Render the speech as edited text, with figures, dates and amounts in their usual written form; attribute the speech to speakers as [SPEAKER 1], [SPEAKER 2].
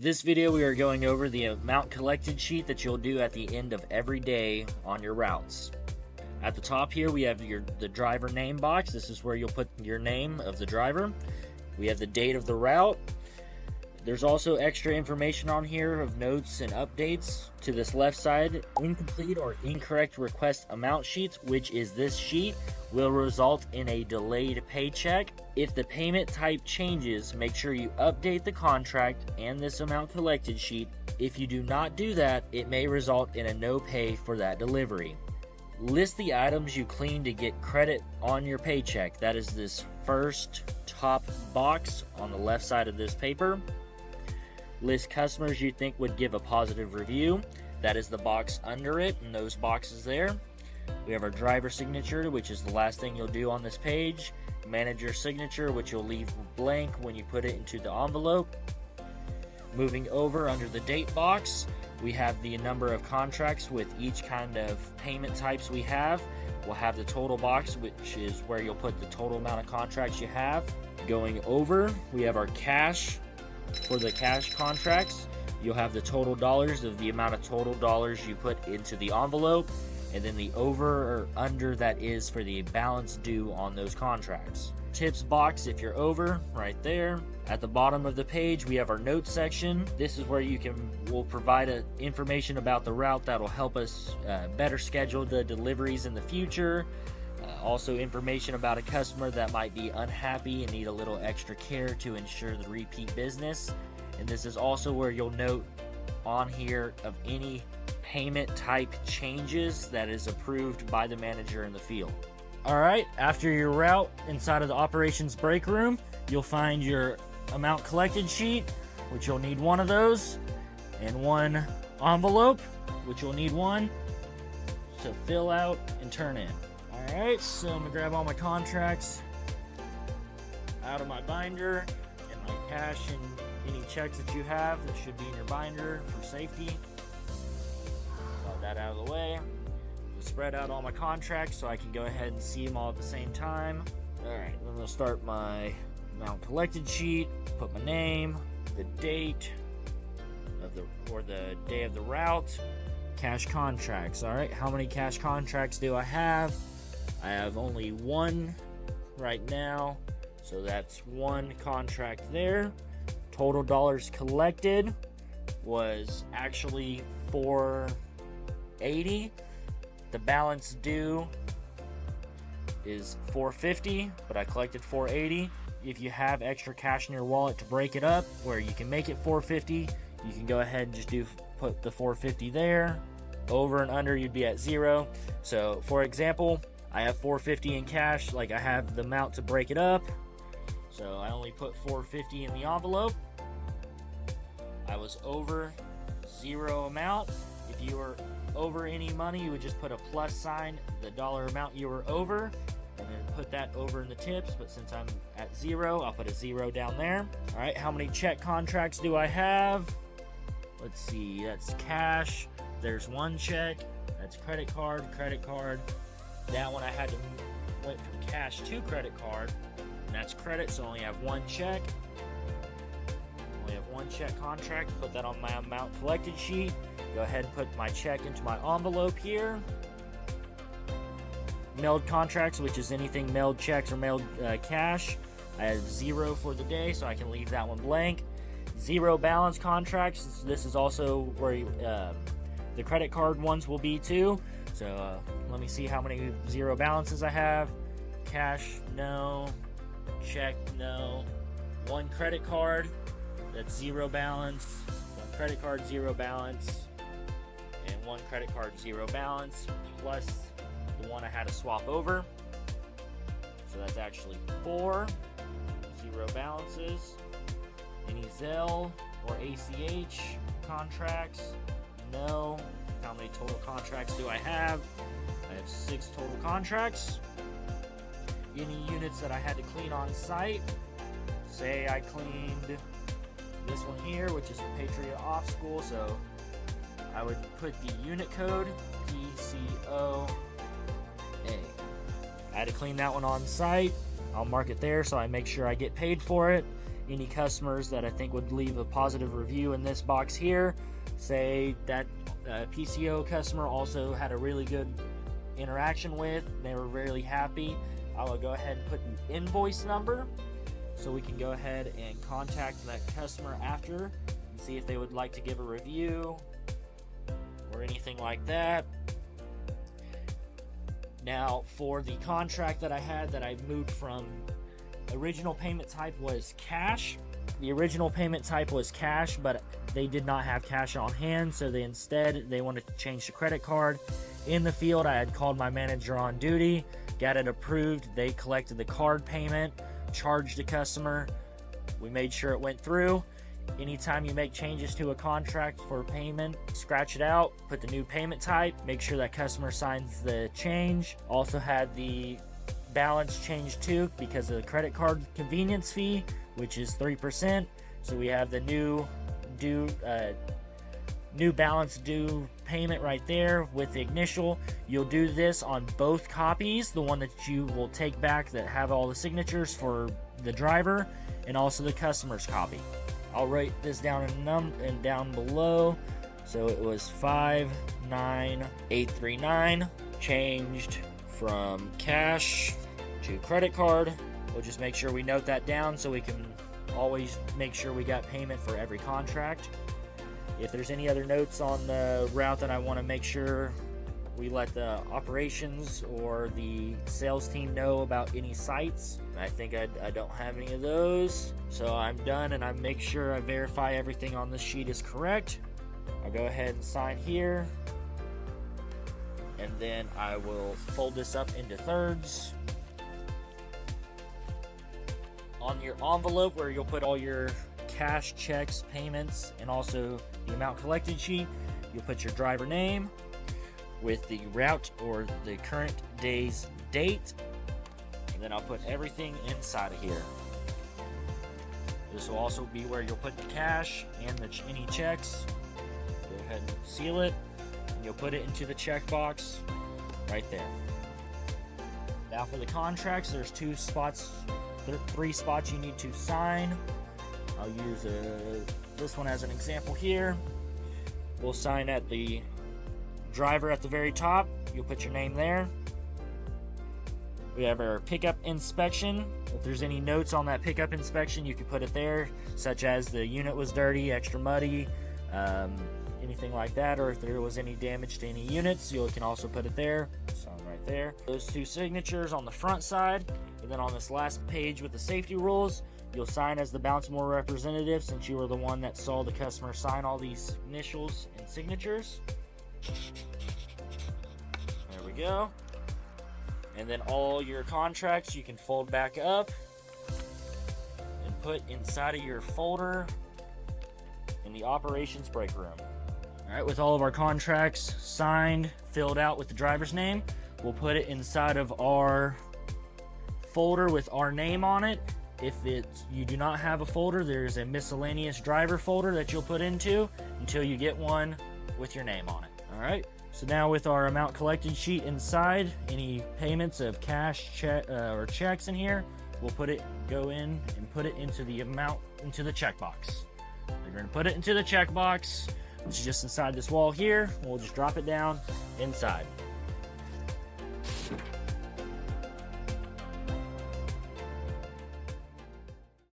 [SPEAKER 1] This video we are going over the amount collected sheet that you'll do at the end of every day on your routes. At the top here we have the driver name box. This is where you'll put your name of the driver. We have the date of the route. There's also extra information on here of notes and updates. To this left side, incomplete or incorrect request amount sheets, which is this sheet, will result in a delayed paycheck. If the payment type changes, make sure you update the contract and this amount collected sheet. If you do not do that, it may result in a no pay for that delivery. List the items you clean to get credit on your paycheck. That is this first top box on the left side of this paper. List customers you think would give a positive review. That is the box under it, and those boxes there. We have our driver signature, which is the last thing you'll do on this page. Manager signature, which you'll leave blank when you put it into the envelope. Moving over under the date box, we have the number of contracts with each kind of payment types we have. We'll have the total box, which is where you'll put the total amount of contracts you have. Going over, we have our cash. For the cash contracts, you'll have the total dollars of the amount of total dollars you put into the envelope, and then the over or under that is for the balance due on those contracts. Tips box if you're over, right there. At the bottom of the page, we have our notes section. This is where we'll provide information about the route that will help us better schedule the deliveries in the future. Also information about a customer that might be unhappy and need a little extra care to ensure the repeat business. And this is also where you'll note on here of any payment type changes that is approved by the manager in the field. Alright, after your route inside of the operations break room, you'll find your amount collected sheet, which you'll need one of those, and one envelope, which you'll need one to fill out and turn in. Alright, so I'm going to grab all my contracts out of my binder and my cash and any checks that you have that should be in your binder for safety. Got that out of the way. I'll spread out all my contracts so I can go ahead and see them all at the same time. Alright, I'm going to start my amount collected sheet, put my name, the date of the day of the route, cash contracts. Alright, how many cash contracts do I have? I have only one right now, so that's one contract there. Total dollars collected was actually $480. The balance due is $450, but I collected $480. If you have extra cash in your wallet to break it up, where you can make it $450, you can go ahead and just put the $450 there. Over and under, you'd be at $0. So, for example, I have $450 in cash, like I have the amount to break it up. So I only put $450 in the envelope. I was over $0 amount. If you were over any money, you would just put a plus sign, the dollar amount you were over, and then put that over in the tips. But since I'm at $0, I'll put a 0 down there. All right, how many check contracts do I have? Let's see, that's cash. There's one check. That's credit card. That one I had to went from cash to credit card, and that's credit, so I only have one check. Only have one check contract. Put that on my amount collected sheet. Go ahead and put my check into my envelope here. Mailed contracts, which is anything mailed checks or mailed cash. I have 0 for the day, so I can leave that one blank. 0 balance contracts. This is also where the credit card ones will be too. So let me see how many 0 balances I have. Cash, no. Check, no. One credit card, that's 0 balance. One credit card, 0 balance. And one credit card, 0 balance. Plus the one I had to swap over. So that's actually 4 0 balances. Any Zelle or ACH contracts? No. How many total contracts do I have? I have 6 total contracts. Any units that I had to clean on site? Say I cleaned this one here, which is the Patriot Off School, so I would put the unit code PCOA. I had to clean that one on site. I'll mark it there so I make sure I get paid for it. any customers that I think would leave a positive review in this box here. Say that PCO customer also had a really good interaction with, they were really happy. I will go ahead and put the invoice number so we can go ahead and contact that customer after and see if they would like to give a review or anything like that. Now, for the contract that I had that I moved from, original payment type was cash. The original payment type was cash, but they did not have cash on hand, so they wanted to change the credit card. In the field, I had called my manager on duty, got it approved. They collected the card payment, charged the customer. We made sure it went through. Anytime you make changes to a contract for payment, scratch it out, put the new payment type, make sure that customer signs the change. Also had the balance changed too because of the credit card convenience fee, which is 3%. So we have the new balance due payment right there with the initial. You'll do this on both copies, the one that you will take back that have all the signatures for the driver, and also the customer's copy. I'll write this down in down below. So it was 59839, changed from cash to credit card. We'll just make sure we note that down so we can always make sure we got payment for every contract. If there's any other notes on the route that I want to make sure we let the operations or the sales team know about any sites, I think I don't have any of those. So I'm done, and I make sure I verify everything on this sheet is correct. I'll go ahead and sign here, and then I will fold this up into thirds. On your envelope where you'll put all your cash, checks, payments, and also the amount collected sheet, you'll put your driver name with the route or the current day's date, and then I'll put everything inside of here. This will also be where you'll put the cash and any checks. Go ahead and seal it, and you'll put it into the checkbox right there. Now for the contracts, there's three spots you need to sign. I'll use this one as an example here. We'll sign at the driver at the very top. You'll put your name there. We have our pickup inspection. If there's any notes on that pickup inspection, you can put it there, such as the unit was dirty, extra muddy, anything like that, or if there was any damage to any units, you can also put it there. Sign right there. Those two signatures on the front side, and then on this last page with the safety rules, you'll sign as the Bounce-More representative, since you were the one that saw the customer sign all these initials and signatures. There we go. And then all your contracts you can fold back up and put inside of your folder in the operations break room. Alright, with all of our contracts signed, filled out with the driver's name, we'll put it inside of our folder with our name on it. If you do not have a folder, there's a miscellaneous driver folder that you'll put into until you get one with your name on it. Alright, so now with our amount collected sheet inside, any payments of cash or checks in here, we'll go in and put it into the amount, into the checkbox. You're going to put it into the checkbox, which is just inside this wall here. We'll just drop it down inside.